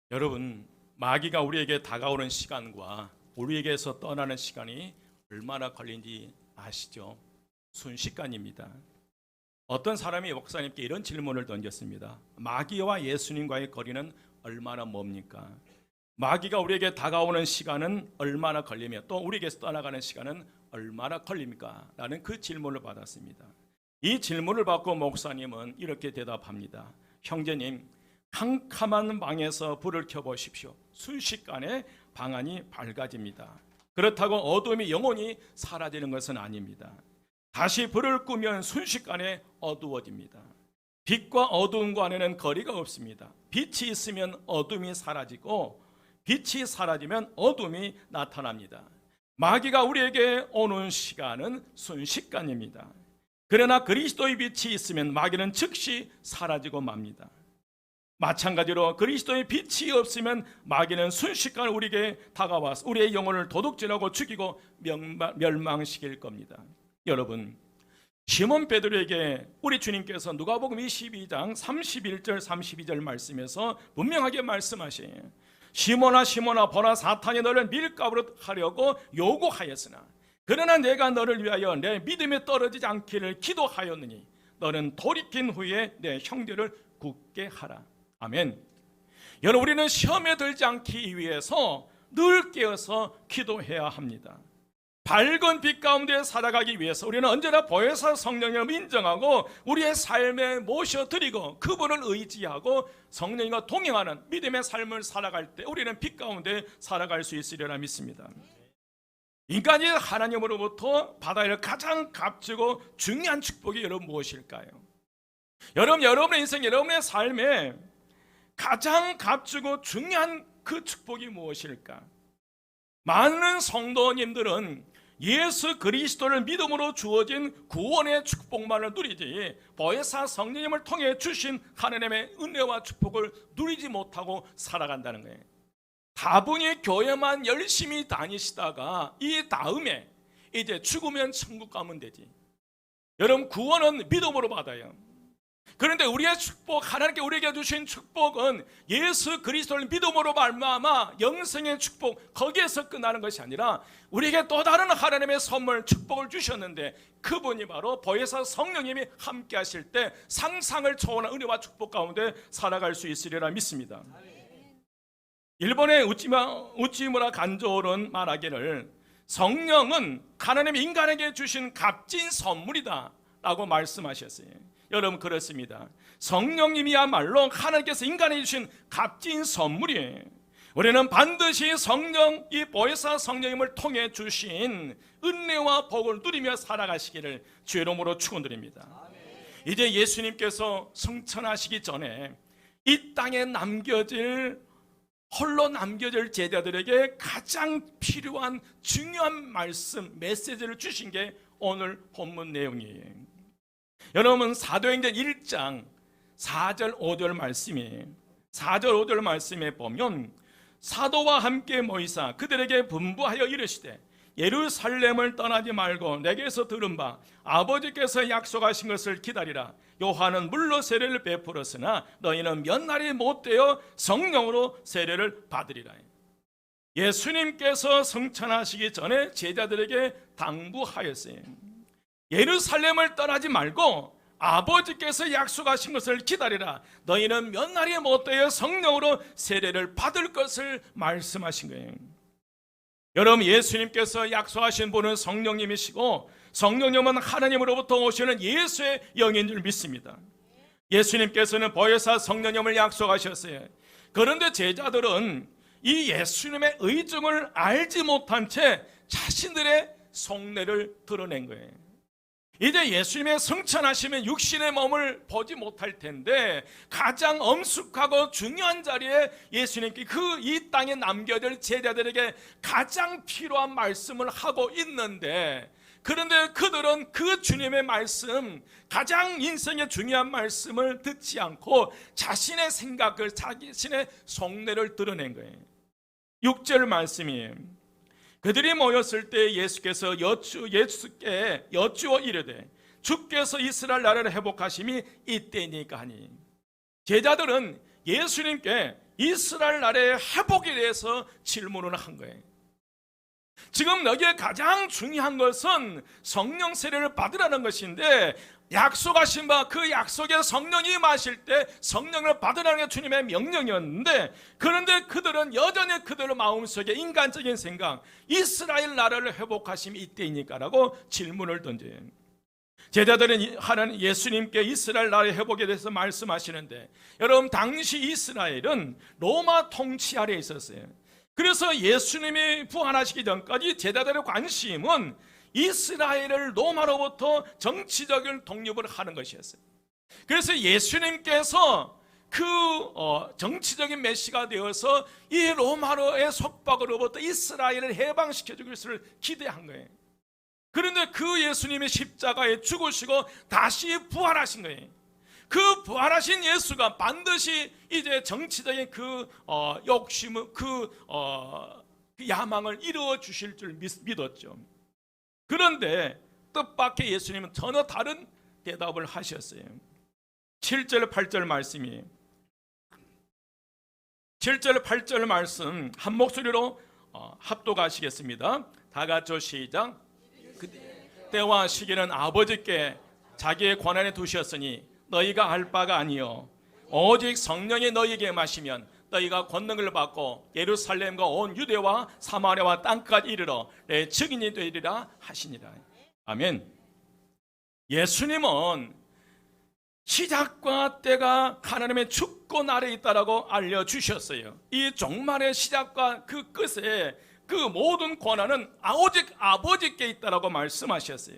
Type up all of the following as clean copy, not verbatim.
여러분, 마귀가 우리에게 다가오는 시간과 우리에게서 떠나는 시간이 얼마나 걸린지 아시죠? 순식간입니다. 어떤 사람이 목사님께 이런 질문을 던졌습니다. 마귀와 예수님과의 거리는 얼마나 멉니까? 마귀가 우리에게 다가오는 시간은 얼마나 걸리며 또 우리에게서 떠나가는 시간은 얼마나 걸립니까? 라는 그 질문을 받았습니다. 이 질문을 받고 목사님은 이렇게 대답합니다. 형제님, 캄캄한 방에서 불을 켜보십시오. 순식간에 방안이 밝아집니다. 그렇다고 어둠이 영원히 사라지는 것은 아닙니다. 다시 불을 끄면 순식간에 어두워집니다. 빛과 어두움 간에는 거리가 없습니다. 빛이 있으면 어둠이 사라지고 빛이 사라지면 어둠이 나타납니다. 마귀가 우리에게 오는 시간은 순식간입니다. 그러나 그리스도의 빛이 있으면 마귀는 즉시 사라지고 맙니다. 마찬가지로 그리스도의 빛이 없으면 마귀는 순식간 우리에게 다가와서 우리의 영혼을 도둑질하고 죽이고 멸망시킬 겁니다. 여러분, 시몬 베드로에게 우리 주님께서 누가복음 22장 31절 32절 말씀에서 분명하게 말씀하시에요. 시몬아 시몬아 보라, 사탄이 너를 밀가부로 하려고 요구하였으나 그러나 내가 너를 위하여 내 믿음에 떨어지지 않기를 기도하였느니 너는 돌이킨 후에 내 형제를 굳게 하라. 아멘. 여러분, 우리는 시험에 들지 않기 위해서 늘 깨어서 기도해야 합니다. 밝은 빛 가운데 살아가기 위해서 우리는 언제나 보혜사 성령님을 인정하고 우리의 삶에 모셔드리고 그분을 의지하고 성령님과 동행하는 믿음의 삶을 살아갈 때 우리는 빛 가운데 살아갈 수 있으리라 믿습니다. 인간이 하나님으로부터 받아야 할 가장 값지고 중요한 축복이 여러분 무엇일까요? 여러분의 인생, 여러분의 삶에 가장 값지고 중요한 그 축복이 무엇일까? 많은 성도님들은 예수 그리스도를 믿음으로 주어진 구원의 축복만을 누리지 보혜사 성령님을 통해 주신 하나님의 은혜와 축복을 누리지 못하고 살아간다는 거예요. 다분히 교회만 열심히 다니시다가 이 다음에 이제 죽으면 천국 가면 되지. 여러분, 구원은 믿음으로 받아요. 그런데 우리의 축복, 하나님께 우리에게 주신 축복은 예수 그리스도를 믿음으로 말미암아 영생의 축복, 거기에서 끝나는 것이 아니라 우리에게 또 다른 하나님의 선물, 축복을 주셨는데 그분이 바로 보혜사 성령님이 함께 하실 때 상상을 초월한 은혜와 축복 가운데 살아갈 수 있으리라 믿습니다. 일본의 우찌무라 간조는 말하기를 성령은 하나님이 인간에게 주신 값진 선물이다 라고 말씀하셨어요. 여러분, 그렇습니다. 성령님이야말로 하나님께서 인간에게 주신 값진 선물이에요. 우리는 반드시 성령, 이 보혜사 성령님을 통해 주신 은혜와 복을 누리며 살아가시기를 주의 이름으로 축원드립니다. 이제 예수님께서 승천하시기 전에 이 땅에 홀로 남겨질 제자들에게 가장 필요한 중요한 말씀, 메시지를 주신 게 오늘 본문 내용이에요. 여러분, 사도행전 1장 4절 5절 말씀이에요. 4절 5절 말씀에 보면 사도와 함께 모이사 그들에게 분부하여 이르시되 예루살렘을 떠나지 말고 내게서 들은 바 아버지께서 약속하신 것을 기다리라. 요한은 물로 세례를 베풀었으나 너희는 몇 날이 못되어 성령으로 세례를 받으리라. 예수님께서 승천하시기 전에 제자들에게 당부하였어요. 예루살렘을 떠나지 말고 아버지께서 약속하신 것을 기다리라. 너희는 몇 날이 못되어 성령으로 세례를 받을 것을 말씀하신 거예요. 여러분, 예수님께서 약속하신 분은 성령님이시고 성령님은 하나님으로부터 오시는 예수의 영인 줄 믿습니다. 예수님께서는 보혜사 성령님을 약속하셨어요. 그런데 제자들은 이 예수님의 의중을 알지 못한 채 자신들의 속내를 드러낸 거예요. 이제 예수님의 승천하시면 육신의 몸을 보지 못할 텐데 가장 엄숙하고 중요한 자리에 예수님께 이 땅에 남겨질 제자들에게 가장 필요한 말씀을 하고 있는데, 그런데 그들은 그 주님의 말씀, 가장 인생의 중요한 말씀을 듣지 않고 자신의 생각을, 자신의 속내를 드러낸 거예요. 6절 말씀이에요. 그들이 모였을 때 예수께서 예수께 여쭈어 이르되 주께서 이스라엘 나라를 회복하심이 이때니까 하니. 제자들은 예수님께 이스라엘 나라의 회복에 대해서 질문을 한 거예요. 지금 여기에 가장 중요한 것은 성령 세례를 받으라는 것인데, 약속하신 바 그 약속에 성령이 임하실 때 성령을 받으라는 게 주님의 명령이었는데, 그런데 그들은 여전히 그들의 마음속에 인간적인 생각, 이스라엘 나라를 회복하심이 이때이니까라고 질문을 던져요. 제자들은 하나님 예수님께 이스라엘 나라의 회복에 대해서 말씀하시는데, 여러분 당시 이스라엘은 로마 통치 아래에 있었어요. 그래서 예수님이 부활하시기 전까지 제자들의 관심은 이스라엘을 로마로부터 정치적인 독립을 하는 것이었어요. 그래서 예수님께서 그 정치적인 메시가 되어서 이 로마로의 속박으로부터 이스라엘을 해방시켜주길 것을 기대한 거예요. 그런데 그 예수님이 십자가에 죽으시고 다시 부활하신 거예요. 그 부활하신 예수가 반드시 이제 정치적인 그 욕심을, 그 야망을 이루어 주실 줄 믿었죠. 그런데 뜻밖의 예수님은 전혀 다른 대답을 하셨어요. 7절 8절 말씀이, 7절 8절 말씀 한 목소리로 합독하시겠습니다. 다 같이 시작. 때와 시기는 아버지께 자기의 권한에 두셨으니 너희가 알 바가 아니요 오직 성령이 너희에게 마시면 너희가 권능을 받고 예루살렘과 온 유대와 사마리아와 땅까지 이르러 내 증인이 되리라 하시니라. 아멘. 예수님은 시작과 때가 하나님의 주권 아래에 있다라고 알려주셨어요. 이 종말의 시작과 그 끝에 그 모든 권한은 오직 아버지께 있다라고 말씀하셨어요.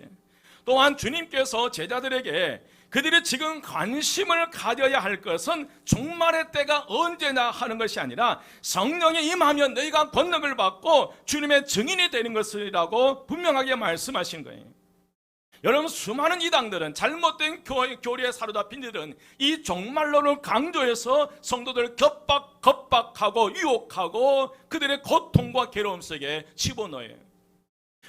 또한 주님께서 제자들에게 그들이 지금 관심을 가져야 할 것은 종말의 때가 언제냐 하는 것이 아니라 성령이 임하면 너희가 권능을 받고 주님의 증인이 되는 것이라고 분명하게 말씀하신 거예요. 여러분, 수많은 이당들은, 잘못된 교리에 사로잡힌 이들은 이 종말론을 강조해서 성도들을 겁박하고 유혹하고 그들의 고통과 괴로움 속에 집어넣어요.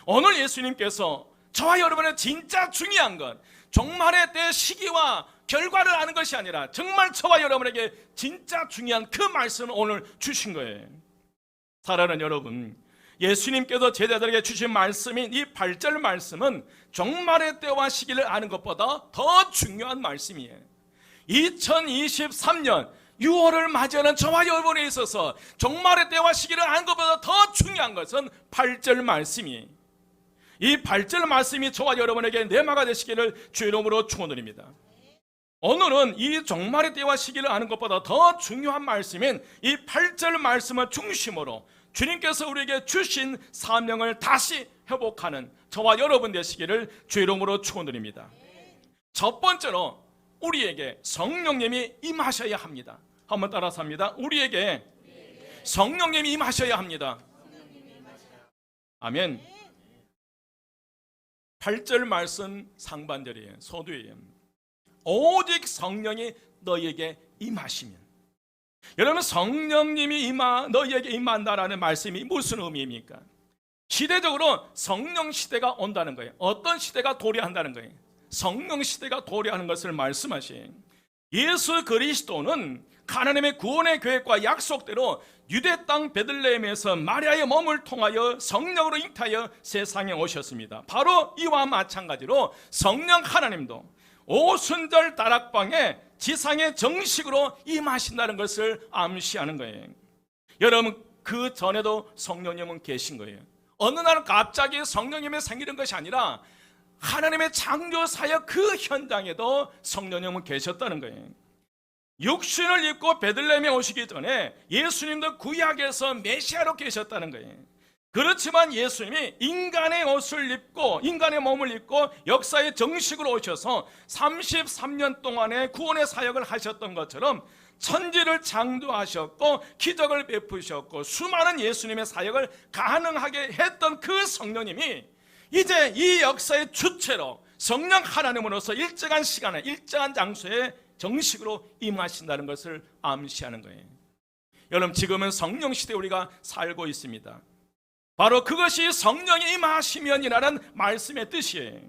오늘 예수님께서 저와 여러분의 진짜 중요한 건 종말의 때 시기와 결과를 아는 것이 아니라 정말 저와 여러분에게 진짜 중요한 그 말씀을 오늘 주신 거예요. 사랑하는 여러분, 예수님께서 제자들에게 주신 말씀인 이 8절 말씀은 종말의 때와 시기를 아는 것보다 더 중요한 말씀이에요. 2023년 6월을 맞이하는 저와 여러분에 있어서 종말의 때와 시기를 아는 것보다 더 중요한 것은 8절 말씀이에요. 이 8절 말씀이 저와 여러분에게 내마가 되시기를 주의 이름으로 축원드립니다. 오늘은 이 종말의 때와 시기를 아는 것보다 더 중요한 말씀인 이 8절 말씀을 중심으로 주님께서 우리에게 주신 사명을 다시 회복하는 저와 여러분 되시기를 주의 이름으로 축원드립니다. 첫 번째로 우리에게 성령님이 임하셔야 합니다. 한번 따라서 합니다. 우리에게 성령님이 임하셔야 합니다. 아멘. 8절 말씀 상반절이에요. 소두예요. 오직 성령이 너희에게 임하시면. 여러분, 성령님이 너희에게 임한다라는 말씀이 무슨 의미입니까? 시대적으로 성령 시대가 온다는 거예요. 어떤 시대가 도래한다는 거예요? 성령 시대가 도래하는 것을 말씀하시에요. 예수 그리스도는 하나님의 구원의 계획과 약속대로 유대 땅 베들레헴에서 마리아의 몸을 통하여 성령으로 잉타하여 세상에 오셨습니다. 바로 이와 마찬가지로 성령 하나님도 오순절 다락방에 지상에 정식으로 임하신다는 것을 암시하는 거예요. 여러분, 그 전에도 성령님은 계신 거예요. 어느 날 갑자기 성령님이 생기는 것이 아니라 하나님의 창조 사역 그 현장에도 성령님은 계셨다는 거예요. 육신을 입고 베들레헴에 오시기 전에 예수님도 구약에서 메시아로 계셨다는 거예요. 그렇지만 예수님이 인간의 옷을 입고 인간의 몸을 입고 역사의 정식으로 오셔서 33년 동안의 구원의 사역을 하셨던 것처럼 천지를 창조하셨고 기적을 베푸셨고 수많은 예수님의 사역을 가능하게 했던 그 성령님이 이제 이 역사의 주체로 성령 하나님으로서 일정한 시간에 일정한 장소에 정식으로 임하신다는 것을 암시하는 거예요. 여러분, 지금은 성령 시대에 우리가 살고 있습니다. 바로 그것이 성령이 임하시면이라는 말씀의 뜻이에요.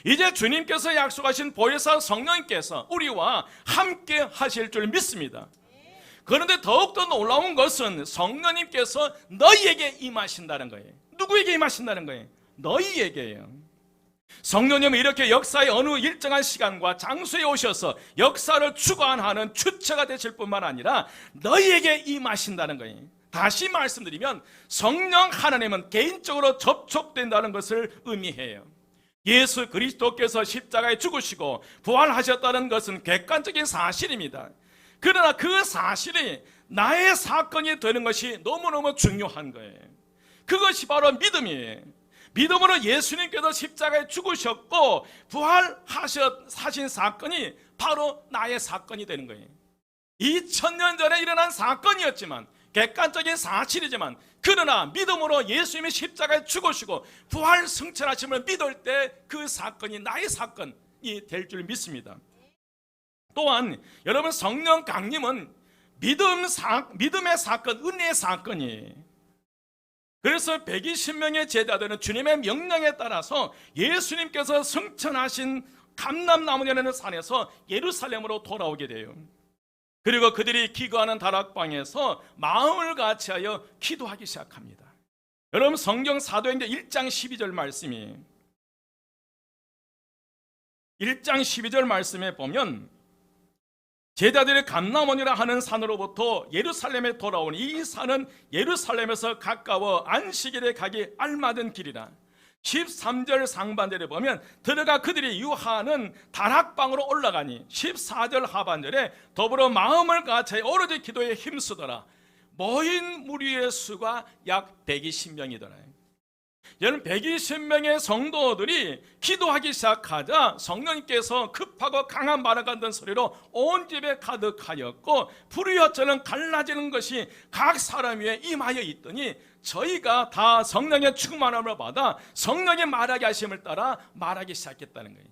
이제 주님께서 약속하신 보혜사 성령님께서 우리와 함께 하실 줄 믿습니다. 그런데 더욱더 놀라운 것은 성령님께서 너희에게 임하신다는 거예요. 누구에게 임하신다는 거예요? 너희에게요. 성령님은 이렇게 역사의 어느 일정한 시간과 장소에 오셔서 역사를 주관하는 주체가 되실 뿐만 아니라 너희에게 임하신다는 거예요. 다시 말씀드리면 성령 하나님은 개인적으로 접촉된다는 것을 의미해요. 예수 그리스도께서 십자가에 죽으시고 부활하셨다는 것은 객관적인 사실입니다. 그러나 그 사실이 나의 사건이 되는 것이 너무너무 중요한 거예요. 그것이 바로 믿음이에요. 믿음으로 예수님께서 십자가에 죽으셨고 부활하신 사건이 바로 나의 사건이 되는 거예요. 2000년 전에 일어난 사건이었지만, 객관적인 사실이지만, 그러나 믿음으로 예수님이 십자가에 죽으시고 부활 승천하심을 믿을 때 그 사건이 나의 사건이 될 줄 믿습니다. 또한 여러분, 성령 강림은 믿음의 사건, 은혜의 사건이에요. 그래서 120명의 제자들은 주님의 명령에 따라서 예수님께서 승천하신 감람나무라는 산에서 예루살렘으로 돌아오게 돼요. 그리고 그들이 기거하는 다락방에서 마음을 같이하여 기도하기 시작합니다. 여러분, 성경 사도행전 1장 12절 말씀이 1장 12절 말씀에 보면 제자들이 감람원이라 하는 산으로부터 예루살렘에 돌아온 이 산은 예루살렘에서 가까워 안식일에 가기 알맞은 길이라. 13절 상반절에 보면 들어가 그들이 유하는 다락방으로 올라가니 14절 하반절에 더불어 마음을 같이 오로지 기도에 힘쓰더라. 모인 무리의 수가 약 120명이더라. 여러분, 120명의 성도들이 기도하기 시작하자 성령님께서 급하고 강한 바람 같은 소리로 온 집에 가득하였고 불의 혀처럼 갈라지는 것이 각 사람 위에 임하여 있더니 저희가 다 성령의 충만함을 받아 성령의 말하게 하심을 따라 말하기 시작했다는 거예요.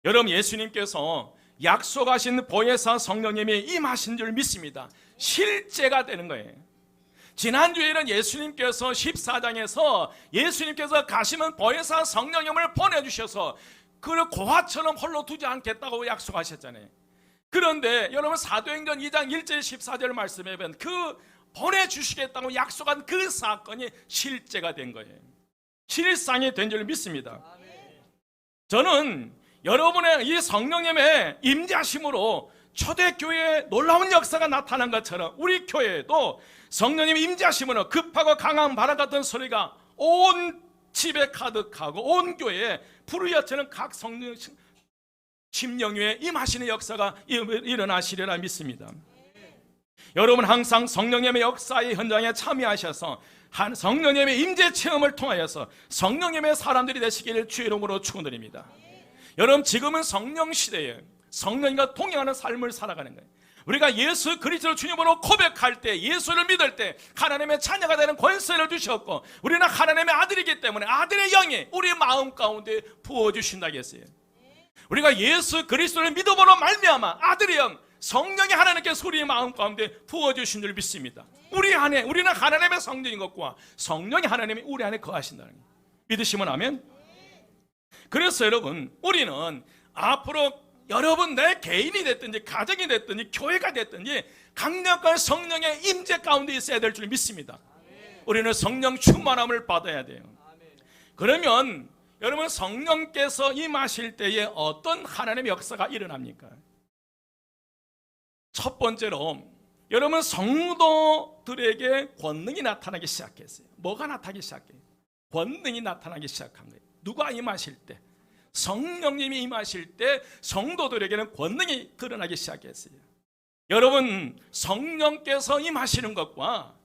여러분, 예수님께서 약속하신 보혜사 성령님이 임하신 줄 믿습니다. 실제가 되는 거예요. 지난주에는 예수님께서 14장에서 예수님께서 가시면 보혜사 성령님을 보내주셔서 그를 고아처럼 홀로 두지 않겠다고 약속하셨잖아요. 그런데 여러분, 사도행전 2장 1절 14절 말씀에 보면 그 보내주시겠다고 약속한 그 사건이 실제가 된 거예요. 실상이 된 줄 믿습니다. 저는 여러분의 이 성령님의 임재하심으로 초대교회에 놀라운 역사가 나타난 것처럼 우리 교회에도 성령님 임재하심으로 급하고 강한 바람 같은 소리가 온 집에 가득하고 온 교회에 불의 혀처럼 각 성령 심령 위에 임하시는 역사가 일어나시리라 믿습니다. 여러분, 항상 성령님의 역사의 현장에 참여하셔서 한 성령님의 임재 체험을 통하여서 성령님의 사람들이 되시기를 주의 이름으로 축원드립니다. 여러분, 지금은 성령 시대에 성령과 동행하는 삶을 살아가는 거예요. 우리가 예수 그리스도 주님으로 고백할 때, 예수를 믿을 때 하나님의 자녀가 되는 권세를 주셨고, 우리는 하나님의 아들이기 때문에 아들의 영이 우리 마음 가운데 부어주신다고 했어요. 우리가 예수 그리스도를 믿음으로 말미암아 아들의 영, 성령이 하나님께서 우리 마음 가운데 부어주신 줄 믿습니다. 우리 안에, 우리는 하나님의 성령인 것과 성령이 하나님이 우리 안에 거하신다는 거예요. 믿으시면 아멘. 그래서 여러분, 우리는 앞으로 여러분 내 개인이 됐든지 가정이 됐든지 교회가 됐든지 강력한 성령의 임재 가운데 있어야 될 줄 믿습니다. 우리는 성령 충만함을 받아야 돼요. 그러면 여러분, 성령께서 임하실 때에 어떤 하나님의 역사가 일어납니까? 첫 번째로 여러분, 성도들에게 권능이 나타나기 시작했어요. 뭐가 나타나기 시작해요? 권능이 나타나기 시작한 거예요. 누가 임하실 때? 성령님이 임하실 때 성도들에게는 권능이 드러나기 시작했어요. 여러분, 성령께서 임하시는 것과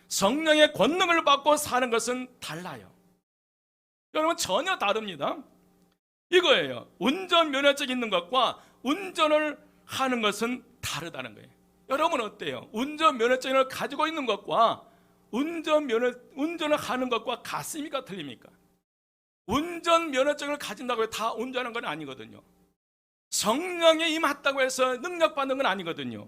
성령의 권능을 받고 사는 것은 달라요. 여러분, 전혀 다릅니다. 이거예요. 운전면허증 있는 것과 운전을 하는 것은 다르다는 거예요. 여러분 어때요? 운전면허증을 가지고 있는 것과 운전을 하는 것과 같습니까? 틀립니까? 운전면허증을 가진다고 해서 다 운전하는 건 아니거든요. 성령이 임했다고 해서 능력받는 건 아니거든요.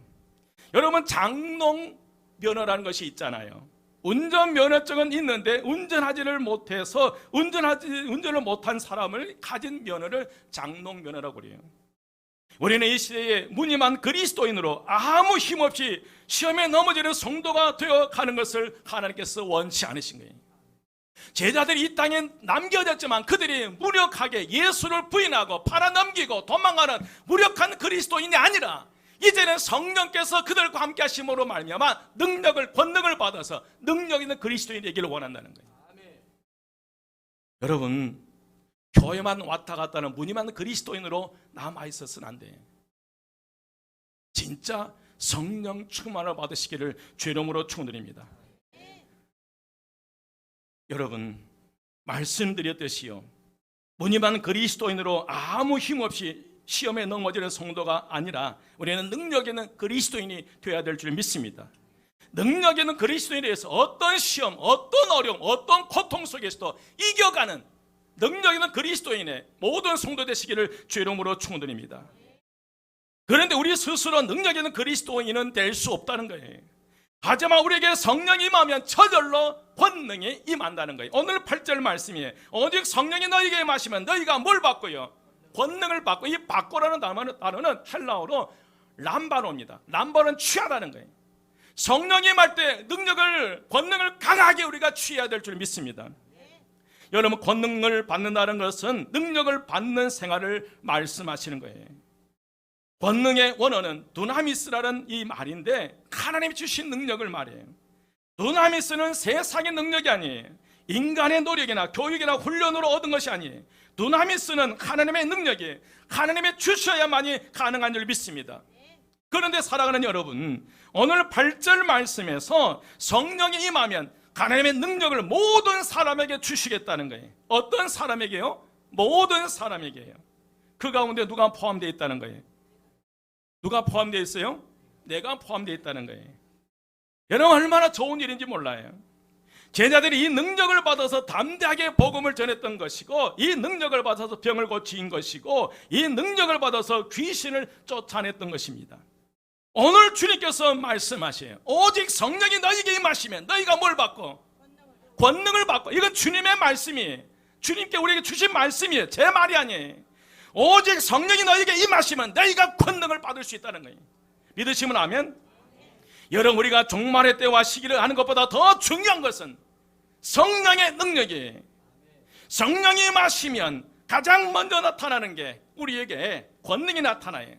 여러분, 장롱면허라는 것이 있잖아요. 운전면허증은 있는데 운전하지를 못해서 운전을 못한 사람을 가진 면허를 장롱면허라고 그래요. 우리는 이 시대에 무늬만 그리스도인으로 아무 힘없이 시험에 넘어지는 성도가 되어 가는 것을 하나님께서 원치 않으신 거예요. 제자들이 이 땅에 남겨졌지만 그들이 무력하게 예수를 부인하고 팔아넘기고 도망가는 무력한 그리스도인이 아니라 이제는 성령께서 그들과 함께 하심으로 말미암아 권능을 받아서 능력 있는 그리스도인이 되기를 원한다는 거예요. 여러분, 교회만 왔다 갔다 하는 무늬만 그리스도인으로 남아있어서는 안 돼요. 진짜 성령 충만을 받으시기를 주의 이름으로 축원드립니다. 여러분, 말씀드렸듯이요, 무늬만 그리스도인으로 아무 힘없이 시험에 넘어지는 성도가 아니라 우리는 능력 있는 그리스도인이 되어야 될 줄 믿습니다. 능력 있는 그리스도인에 대해서 어떤 시험, 어떤 어려움, 어떤 고통 속에서도 이겨가는 능력 있는 그리스도인의 모든 성도 되시기를 주의 이름으로 축원드립니다. 그런데 우리 스스로 능력 있는 그리스도인은 될 수 없다는 거예요. 하지만 우리에게 성령이 임하면 저절로 권능이 임한다는 거예요. 오늘 8절 말씀이에요. 오직 성령이 너희에게 임하시면 너희가 뭘 받고요? 권능을 받고, 이 받고라는 단어는 헬라어로 람바노입니다. 람바는 취하다는 거예요. 성령이 임할 때 권능을 강하게 우리가 취해야 될 줄 믿습니다. 여러분, 권능을 받는다는 것은 능력을 받는 생활을 말씀하시는 거예요. 권능의 원어는 두나미스라는 이 말인데 하나님이 주신 능력을 말해요. 두나미스는 세상의 능력이 아니에요. 인간의 노력이나 교육이나 훈련으로 얻은 것이 아니에요. 두나미스는 하나님의 능력이 하나님의 주셔야만이 가능한 줄 믿습니다. 그런데 사랑하는 여러분, 오늘 8절 말씀에서 성령이 임하면 하나님의 능력을 모든 사람에게 주시겠다는 거예요. 어떤 사람에게요? 모든 사람에게요. 그 가운데 누가 포함되어 있다는 거예요? 누가 포함되어 있어요? 내가 포함되어 있다는 거예요. 여러분, 얼마나 좋은 일인지 몰라요. 제자들이 이 능력을 받아서 담대하게 복음을 전했던 것이고, 이 능력을 받아서 병을 고친 것이고, 이 능력을 받아서 귀신을 쫓아냈던 것입니다. 오늘 주님께서 말씀하세요. 오직 성령이 너희에게 임하시면 너희가 뭘 받고? 권능을 받고. 이건 주님의 말씀이에요. 주님께 우리에게 주신 말씀이에요. 제 말이 아니에요. 오직 성령이 너희에게 임하시면 너희가 권능을 받을 수 있다는 거예요. 믿으시면 아멘. 여러분, 우리가 종말의 때와 시기를 아는 것보다 더 중요한 것은 성령의 능력이에요. 성령이 임하시면 가장 먼저 나타나는 게 우리에게 권능이 나타나요.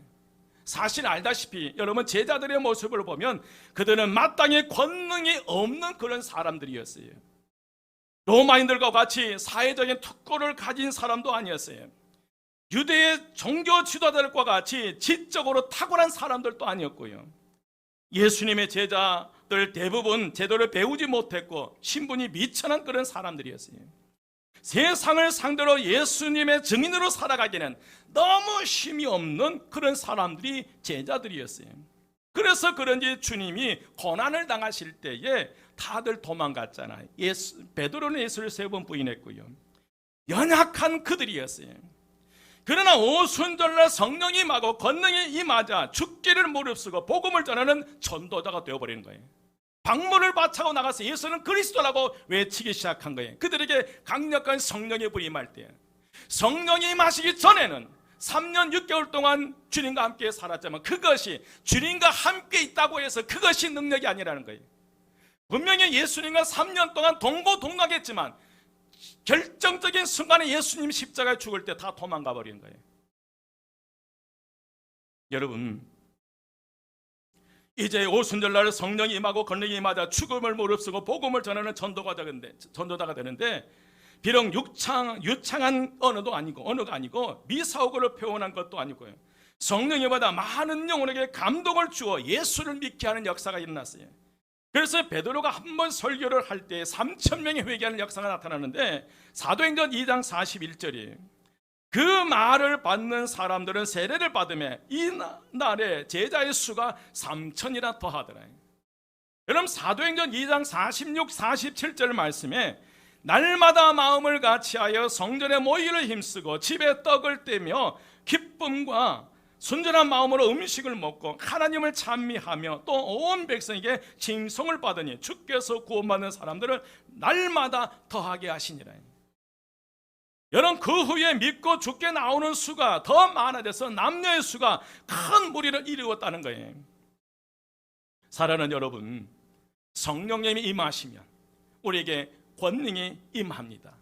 사실 알다시피 여러분, 제자들의 모습을 보면 그들은 마땅히 권능이 없는 그런 사람들이었어요. 로마인들과 같이 사회적인 특권을 가진 사람도 아니었어요. 유대의 종교 지도자들과 같이 지적으로 탁월한 사람들도 아니었고요. 예수님의 제자들 대부분 제도를 배우지 못했고 신분이 미천한 그런 사람들이었어요. 세상을 상대로 예수님의 증인으로 살아가기는 너무 힘이 없는 그런 사람들이 제자들이었어요. 그래서 그런지 주님이 고난을 당하실 때에 다들 도망갔잖아요. 베드로는 예수를 3번 부인했고요. 연약한 그들이었어요. 그러나 오순절날 성령이 임하고 권능이 임하자 죽기를 무릅쓰고 복음을 전하는 전도자가 되어버리는 거예요. 방문을 바차고 나가서 예수는 그리스도라고 외치기 시작한 거예요. 그들에게 강력한 성령의 불이 임할 때, 성령이 임하시기 전에는 3년 6개월 동안 주님과 함께 살았지만 그것이 주님과 함께 있다고 해서 그것이 능력이 아니라는 거예요. 분명히 예수님과 3년 동안 동고동락했지만 결정적인 순간에 예수님 십자가에 죽을 때 다 도망가 버린 거예요. 여러분, 이제 오순절날 성령이 임하고 권능이 임하자 죽음을 무릅쓰고 복음을 전하는 전도자가 되는데 비록 유창한 언어가 아니고 미사오고를 표현한 것도 아니고요. 성령이 임하다 많은 영혼에게 감동을 주어 예수를 믿게 하는 역사가 일어났어요. 그래서 베드로가 한 번 설교를 할 때 3,000명이 회개하는 역사가 나타나는데 사도행전 2장 41절이에요. 그 말을 받는 사람들은 세례를 받으며 이 날에 제자의 수가 3,000이나 더하더라. 여러분, 사도행전 2장 46, 47절 말씀에 날마다 마음을 같이하여 성전에 모이기를 힘쓰고 집에 떡을 떼며 기쁨과 순전한 마음으로 음식을 먹고 하나님을 찬미하며 또 온 백성에게 칭송을 받으니 주께서 구원받는 사람들을 날마다 더하게 하시니라. 여러분, 그 후에 믿고 죽게 나오는 수가 더 많아져서 남녀의 수가 큰 무리를 이루었다는 거예요. 사랑하는 여러분, 성령님이 임하시면 우리에게 권능이 임합니다.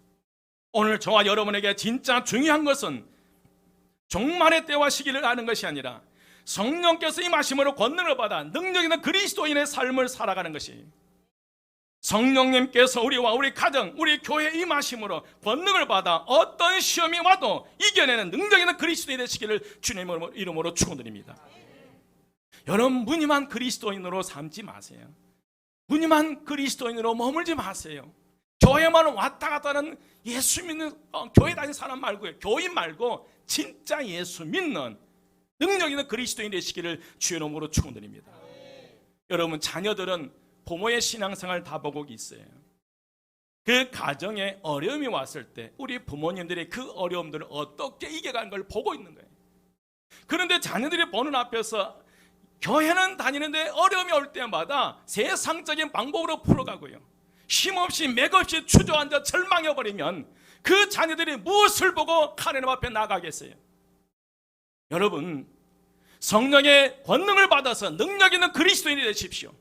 오늘 저와 여러분에게 진짜 중요한 것은 종말의 때와 시기를 아는 것이 아니라 성령께서 임하심으로 권능을 받아 능력 있는 그리스도인의 삶을 살아가는 것이, 성령님께서 우리와 우리 가정, 우리 교회에 임하심으로 권능을 받아 어떤 시험이 와도 이겨내는 능력 있는 그리스도인이 되시기를 주님의 이름으로 축원드립니다. 여러분, 무늬만 그리스도인으로 삼지 마세요. 무늬만 그리스도인으로 머물지 마세요. 교회만 왔다 갔다 하는 예수 믿는 교회 다니는 사람 말고요, 교인 말고 진짜 예수 믿는 능력 있는 그리스도인 되시기를 주의 이름으로 축원드립니다. 여러분, 자녀들은 부모의 신앙생활 다 보고 있어요. 그 가정에 어려움이 왔을 때 우리 부모님들이 그 어려움들을 어떻게 이겨가는 걸 보고 있는 거예요. 그런데 자녀들이 보는 앞에서 교회는 다니는데 어려움이 올 때마다 세상적인 방법으로 풀어가고요, 힘없이 맥없이 주저앉아 절망해버리면 그 자녀들이 무엇을 보고 하나님 앞에 나가겠어요? 여러분, 성령의 권능을 받아서 능력 있는 그리스도인이 되십시오.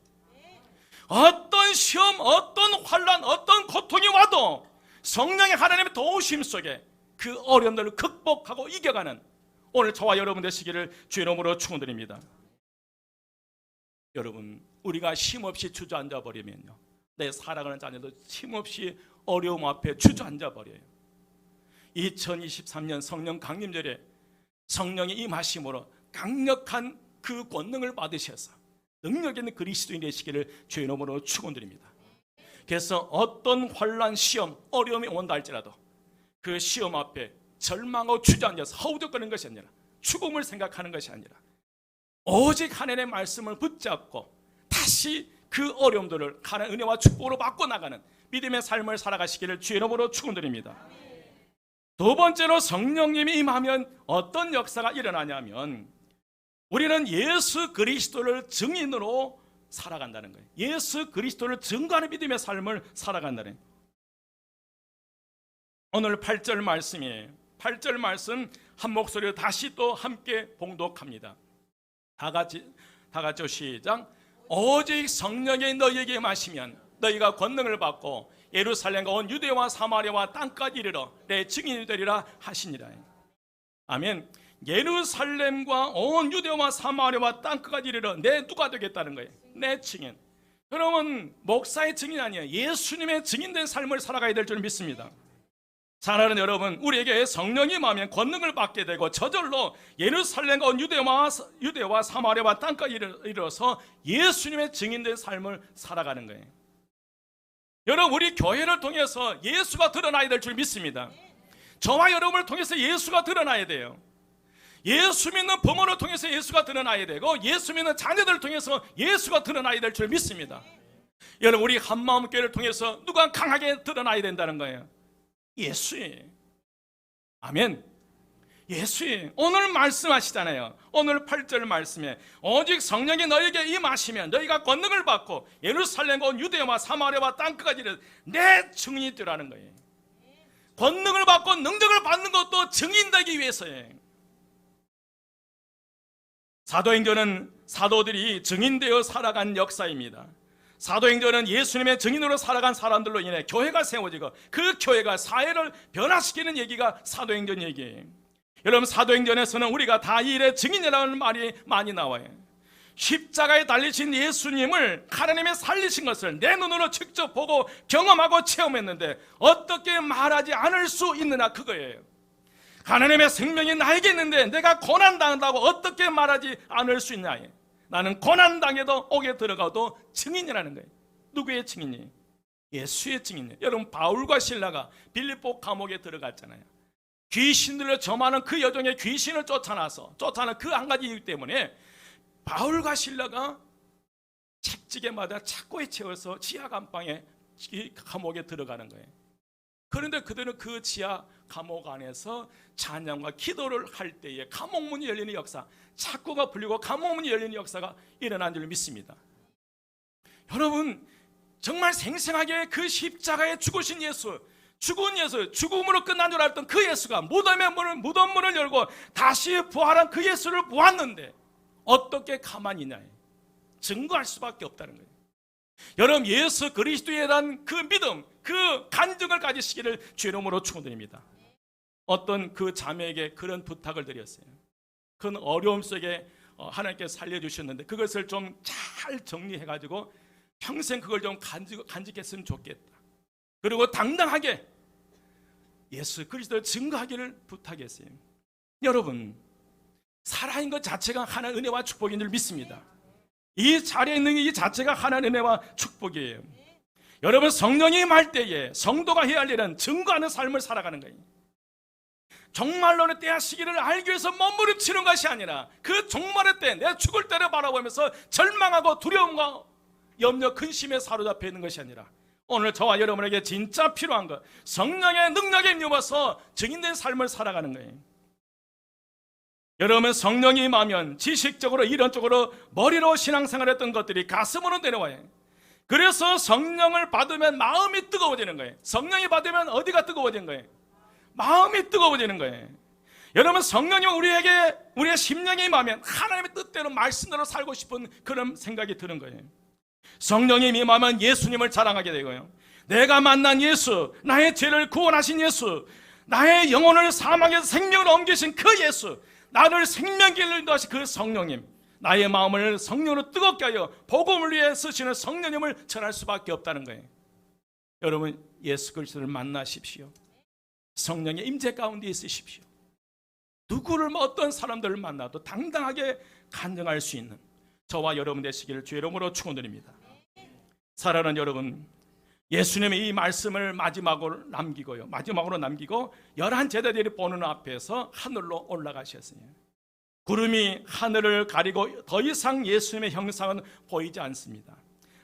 어떤 시험, 어떤 환난, 어떤 고통이 와도 성령의 하나님의 도우심 속에 그 어려움들을 극복하고 이겨가는 오늘 저와 여러분 되시기를 주의 이름으로 축원드립니다. 여러분, 우리가 힘없이 주저앉아 버리면요, 내 사랑하는 자녀도 힘없이 어려움 앞에 주저앉아 버려요. 2023년 성령 강림절에 성령의 임하심으로 강력한 그 권능을 받으셔서 능력 있는 그리스도인 되시기를 주의 이름으로 축원드립니다. 그래서 어떤 환난, 시험, 어려움이 온다 할지라도 그 시험 앞에 절망하고 주저앉아서 허우적거리는 것이 아니라, 죽음을 생각하는 것이 아니라 오직 하나님의 말씀을 붙잡고 다시 그 어려움들을 하나님의 은혜와 축복으로 바꿔 나가는 믿음의 삶을 살아가시기를 주의 이름으로 축원드립니다. 두 번째로, 성령님이 임하면 어떤 역사가 일어나냐면 우리는 예수 그리스도를 증인으로 살아간다는 거예요. 예수 그리스도를 증거하는 믿음의 삶을 살아간다는 거예요. 오늘 8절 말씀이에요. 8절 말씀 한 목소리로 다시 또 함께 봉독합니다. 다 같이 시작. 오직 성령이 너희에게 임하시면 너희가 권능을 받고 예루살렘과 온 유대와 사마리아와 땅까지 이르러 내 증인이 되리라 하시니라. 아멘. 예루살렘과 온 유대와 사마리아와 땅까지 이르러 내 누가 되겠다는 거예요? 내 증인. 여러분, 목사의 증인 아니에요. 예수님의 증인된 삶을 살아가야 될 줄 믿습니다. 사랑하는 여러분, 우리에게 성령이 임하면 권능을 받게 되고 저절로 예루살렘과 온 유대와 사마리아와 땅까지 이르러서 예수님의 증인된 삶을 살아가는 거예요. 여러분, 우리 교회를 통해서 예수가 드러나야 될 줄 믿습니다. 저와 여러분을 통해서 예수가 드러나야 돼요. 예수 믿는 부모를 통해서 예수가 드러나야 되고 예수 믿는 자녀들을 통해서 예수가 드러나야 될 줄 믿습니다. 여러분, 우리 한마음교회를 통해서 누가 강하게 드러나야 된다는 거예요? 예수예요. 아멘. 예수예요. 오늘 말씀하시잖아요. 오늘 8절 말씀에 오직 성령이 너희에게 임하시면 너희가 권능을 받고 예루살렘과 온 유대와 사마리아와 땅끝까지 내 증인이 되라는 거예요. 권능을 받고 능력을 받는 것도 증인되기 위해서예요. 사도행전은 사도들이 증인되어 살아간 역사입니다. 사도행전은 예수님의 증인으로 살아간 사람들로 인해 교회가 세워지고 그 교회가 사회를 변화시키는 얘기가 사도행전 얘기예요. 여러분, 사도행전에서는 우리가 다 이 일의 증인이라는 말이 많이 나와요. 십자가에 달리신 예수님을 하나님의 살리신 것을 내 눈으로 직접 보고 경험하고 체험했는데 어떻게 말하지 않을 수 있느냐, 그거예요. 하나님의 생명이 나에게 있는데 내가 고난당한다고 어떻게 말하지 않을 수 있냐. 나는 고난당해도 옥에 들어가도 증인이라는 거예요. 누구의 증인이에요? 예수의 증인이에요. 여러분, 바울과 실라가 빌립보 감옥에 들어갔잖아요. 귀신들을 점하는 그 여종의 귀신을 쫓아내는 그 한 가지 이유 때문에 바울과 실라가 책찍에 맞아 착고에 채워서 지하 감방에 감옥에 들어가는 거예요. 그런데 그들은 그 지하 감옥 안에서 찬양과 기도를 할 때에 감옥문이 열리는 역사, 착고가 풀리고 감옥문이 열리는 역사가 일어난 줄 믿습니다. 여러분, 정말 생생하게 그 십자가에 죽으신 예수, 죽은 예수, 죽음으로 끝난 줄 알았던 그 예수가 무덤 문을 열고 다시 부활한 그 예수를 보았는데 어떻게 가만히 있냐? 증거할 수밖에 없다는 거예요. 여러분, 예수 그리스도에 대한 그 믿음, 그 간증을 가지시기를 주의 이름으로 축원드립니다. 어떤 그 자매에게 그런 부탁을 드렸어요. 큰 어려움 속에 하나님께서 살려주셨는데 그것을 좀 잘 정리해가지고 평생 그걸 좀 간직했으면 좋겠다. 그리고 당당하게 예수 그리스도를 증거하기를 부탁했어요. 여러분, 살아있는 것 자체가 하나님의 은혜와 축복인 줄 믿습니다. 이 자리에 있는 이 자체가 하나님의 은혜와 축복이에요. 여러분, 성령이 임할 때에 성도가 해야 할 일은 증거하는 삶을 살아가는 거예요. 종말론의 때와 시기를 알기 위해서 몸부림치는 것이 아니라 그 종말의 때, 내 죽을 때를 바라보면서 절망하고 두려움과 염려, 근심에 사로잡혀 있는 것이 아니라 오늘 저와 여러분에게 진짜 필요한 것, 성령의 능력에 힘입어서 증인된 삶을 살아가는 거예요. 여러분, 성령이 임하면 지식적으로 이론적으로 머리로 신앙생활했던 것들이 가슴으로 내려와요. 그래서 성령을 받으면 마음이 뜨거워지는 거예요. 성령이 받으면 어디가 뜨거워지는 거예요? 마음이 뜨거워지는 거예요. 여러분, 성령이 우리의 심령이 임하면 하나님의 뜻대로 말씀대로 살고 싶은 그런 생각이 드는 거예요. 성령이 임하면 예수님을 자랑하게 되고요. 내가 만난 예수, 나의 죄를 구원하신 예수, 나의 영혼을 사망에서 생명으로 옮기신 그 예수, 나를 생명길로 인도하신 그 성령님, 나의 마음을 성령으로 뜨겁게 하여 복음을 위해 쓰시는 성령님을 전할 수밖에 없다는 거예요. 여러분, 예수 그리스도를 만나십시오. 성령의 임재 가운데 있으십시오. 누구를 어떤 사람들을 만나도 당당하게 간증할 수 있는 저와 여러분 되시기를 주의 이름으로 축원드립니다. 사랑하는 여러분, 예수님의 이 말씀을 마지막으로 남기고 11 제자들이 보는 앞에서 하늘로 올라가셨어요. 구름이 하늘을 가리고 더 이상 예수님의 형상은 보이지 않습니다.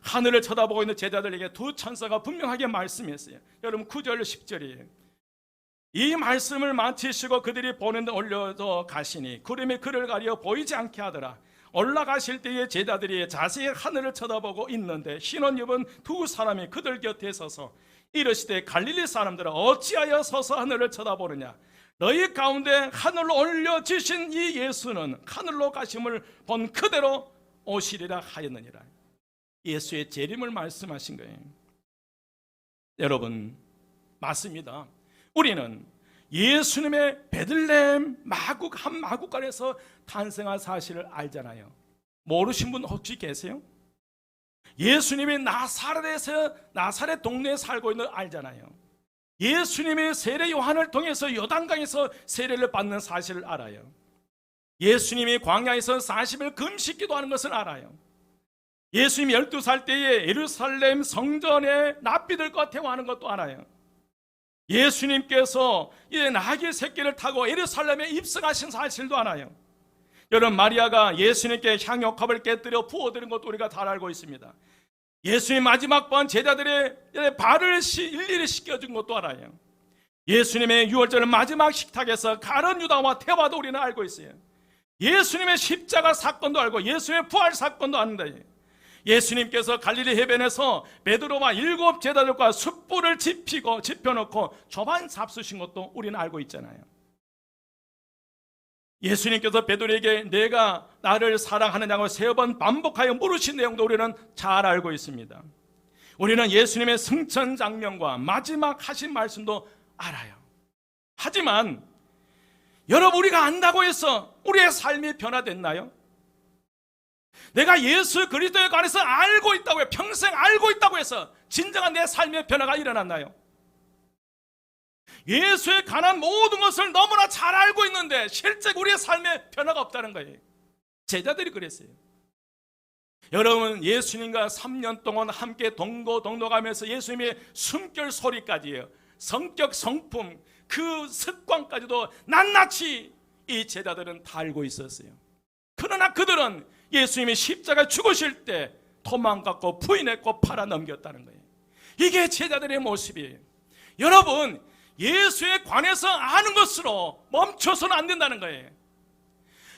하늘을 쳐다보고 있는 제자들에게 두 천사가 분명하게 말씀했어요. 여러분, 9절 10절이에요. 이 말씀을 마치시고 그들이 보는 데 올려서 가시니 구름이 그를 가려 보이지 않게 하더라. 올라가실 때에 제자들이 자세히 하늘을 쳐다보고 있는데 흰 옷 입은 두 사람이 그들 곁에 서서 이르시되 갈릴리 사람들아 어찌하여 서서 하늘을 쳐다보느냐? 너희 가운데 하늘로 올려지신 이 예수는 하늘로 가심을 본 그대로 오시리라 하였느니라. 예수의 재림을 말씀하신 거예요. 여러분, 맞습니다. 우리는 예수님의 베들레헴 한 마구간에서 탄생한 사실을 알잖아요. 모르신 분 혹시 계세요? 예수님이 나사렛 동네에 살고 있는 걸 알잖아요. 예수님이 세례 요한을 통해서 요단강에서 세례를 받는 사실을 알아요. 예수님이 광야에서 40일 금식 기도하는 것을 알아요. 예수님이 12살 때에 예루살렘 성전에 납비들과 대화하는 것도 알아요. 예수님께서 이 나귀 새끼를 타고 예루살렘에 입성하신 사실도 알아요. 여러분, 마리아가 예수님께 향유컵을 깨뜨려 부어드린 것도 우리가 잘 알고 있습니다. 예수님 마지막 번 제자들의 발을 일일이 씻겨준 것도 알아요. 예수님의 유월절 마지막 식탁에서 가룟 유다와 대화도 우리는 알고 있어요. 예수님의 십자가 사건도 알고 예수님의 부활 사건도 아는다. 예수님께서 갈릴리 해변에서 베드로와 7 제자들과 숯불을 지펴놓고 조반 잡수신 것도 우리는 알고 있잖아요. 예수님께서 베드로에게 내가 나를 사랑하느냐고 3번 반복하여 물으신 내용도 우리는 잘 알고 있습니다. 우리는 예수님의 승천 장면과 마지막 하신 말씀도 알아요. 하지만 여러분, 우리가 안다고 해서 우리의 삶이 변화됐나요? 내가 예수 그리스도에 관해서 알고 있다고 해요. 평생 알고 있다고 해서 진정한 내 삶의 변화가 일어났나요? 예수에 관한 모든 것을 너무나 잘 알고 있는데 실제 우리의 삶에 변화가 없다는 거예요. 제자들이 그랬어요. 여러분, 예수님과 3년 동안 함께 동거동록하면서 예수님의 숨결 소리까지요, 성격, 성품, 그 습관까지도 낱낱이 이 제자들은 다 알고 있었어요. 그러나 그들은 예수님이 십자가 죽으실 때 도망갔고 부인했고 팔아넘겼다는 거예요. 이게 제자들의 모습이에요. 여러분, 예수에 관해서 아는 것으로 멈춰서는 안 된다는 거예요.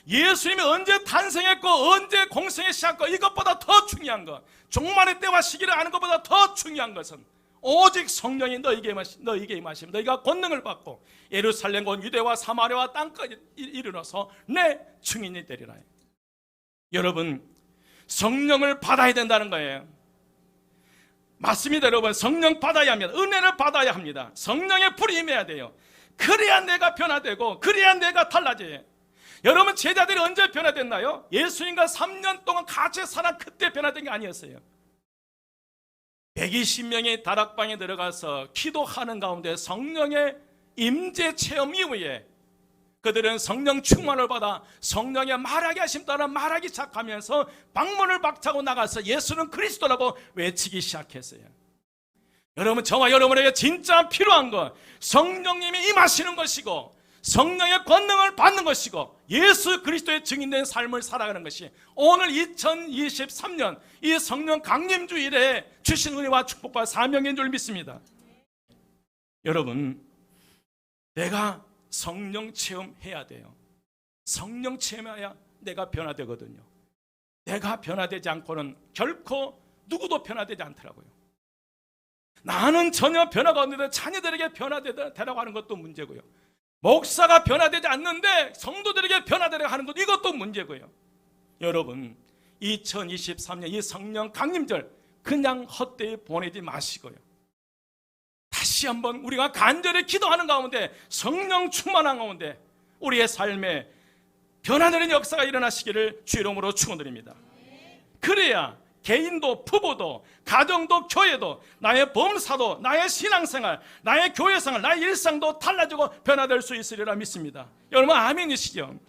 예수님이 언제 탄생했고 언제 공생에 시작했고 이것보다 더 중요한 것, 종말의 때와 시기를 아는 것보다 더 중요한 것은 오직 성령이 너희에게 임하시면 너희가 권능을 받고 예루살렘 곧 유대와 사마리아와 땅까지 이르러서 내 증인이 되리라. 여러분, 성령을 받아야 된다는 거예요. 맞습니다, 여러분. 성령 받아야 합니다. 은혜를 받아야 합니다. 성령의 불이 임해야 돼요. 그래야 내가 변화되고 그래야 내가 달라져요. 여러분, 제자들이 언제 변화됐나요? 예수님과 3년 동안 같이 살아 그때 변화된 게 아니었어요. 120명이 다락방에 들어가서 기도하는 가운데 성령의 임재 체험 이후에 그들은 성령 충만을 받아 성령의 말하게 하심 따라 말하기 시작하면서 방문을 박차고 나가서 예수는 그리스도라고 외치기 시작했어요. 여러분, 저와 여러분에게 진짜 필요한 건 성령님이 임하시는 것이고 성령의 권능을 받는 것이고 예수 그리스도의 증인된 삶을 살아가는 것이 오늘 2023년 이 성령 강림주일에 주신 은혜와 축복과 사명인 줄 믿습니다. 여러분, 내가 성령 체험해야 돼요. 성령 체험해야 내가 변화되거든요. 내가 변화되지 않고는 결코 누구도 변화되지 않더라고요. 나는 전혀 변화가 없는데 자녀들에게 변화되라고 하는 것도 문제고요. 목사가 변화되지 않는데 성도들에게 변화되라고 하는 것도 이것도 문제고요. 여러분, 2023년 이 성령 강림절 그냥 헛되이 보내지 마시고요. 다시 한번 우리가 간절히 기도하는 가운데 성령 충만한 가운데 우리의 삶에 변화되는 역사가 일어나시기를 주 이름으로 축원드립니다. 그래야 개인도 부부도 가정도 교회도 나의 범사도 나의 신앙생활 나의 교회생활 나의 일상도 달라지고 변화될 수 있으리라 믿습니다. 여러분, 아멘이시죠?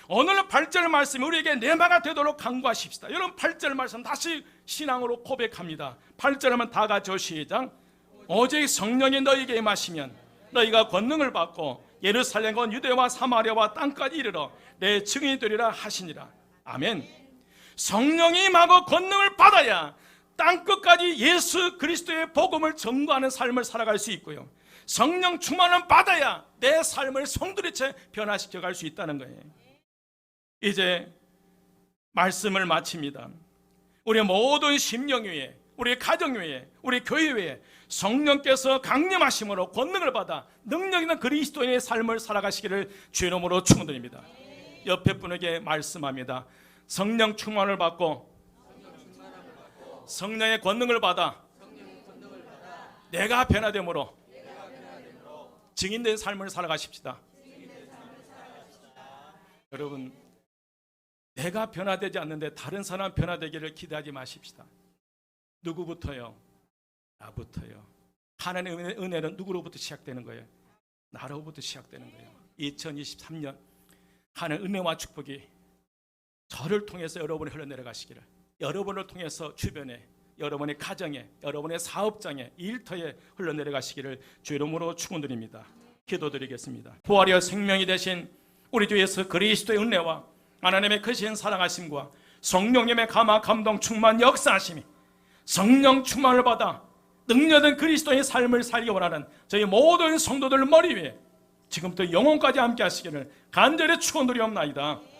오늘 8절 말씀이 우리에게 내마가 되도록 간구하십시다. 여러분, 8절 말씀 다시 신앙으로 고백합니다. 8절 하면 다 같이 시작. 오직 성령이 너희에게 임하시면 너희가 권능을 받고 예루살렘 곧 유대와 사마리아와 땅까지 이르러 내 증인이 되리라 하시니라. 아멘. 성령이 임하고 권능을 받아야 땅끝까지 예수 그리스도의 복음을 전거하는 삶을 살아갈 수 있고요. 성령 충만을 받아야 내 삶을 송두리째 변화시켜 갈 수 있다는 거예요. 이제 말씀을 마칩니다. 우리 모든 심령위에 우리 가정위에 우리 교회위에 성령께서 강림하심으로 권능을 받아 능력 있는 그리스도인의 삶을 살아가시기를 주 이름으로 축원드립니다. 옆에 분에게 말씀합니다. 성령 충만을 받고 성령의 권능을 받아 내가 변화됨으로 증인된 삶을 살아가십시다. 여러분, 내가 변화되지 않는데 다른 사람 변화되기를 기대하지 마십시다. 누구부터요? 나부터요. 하나님의 은혜는 누구로부터 시작되는 거예요? 나로부터 시작되는 거예요. 2023년 하나님의 은혜와 축복이 저를 통해서 여러분이 흘러내려가시기를, 여러분을 통해서 주변에, 여러분의 가정에, 여러분의 사업장에, 일터에 흘러내려가시기를 주 이름으로 축원드립니다. 기도드리겠습니다. 부활이여 생명이 되신 우리 주 예수 그리스도의 은혜와 하나님의 크신 사랑하심과 성령님의 감화 감동 충만 역사하심이 성령 충만을 받아 능력된 그리스도의 삶을 살기 원하는 저희 모든 성도들 머리 위에 지금부터 영혼까지 함께 하시기를 간절히 축원드리옵나이다.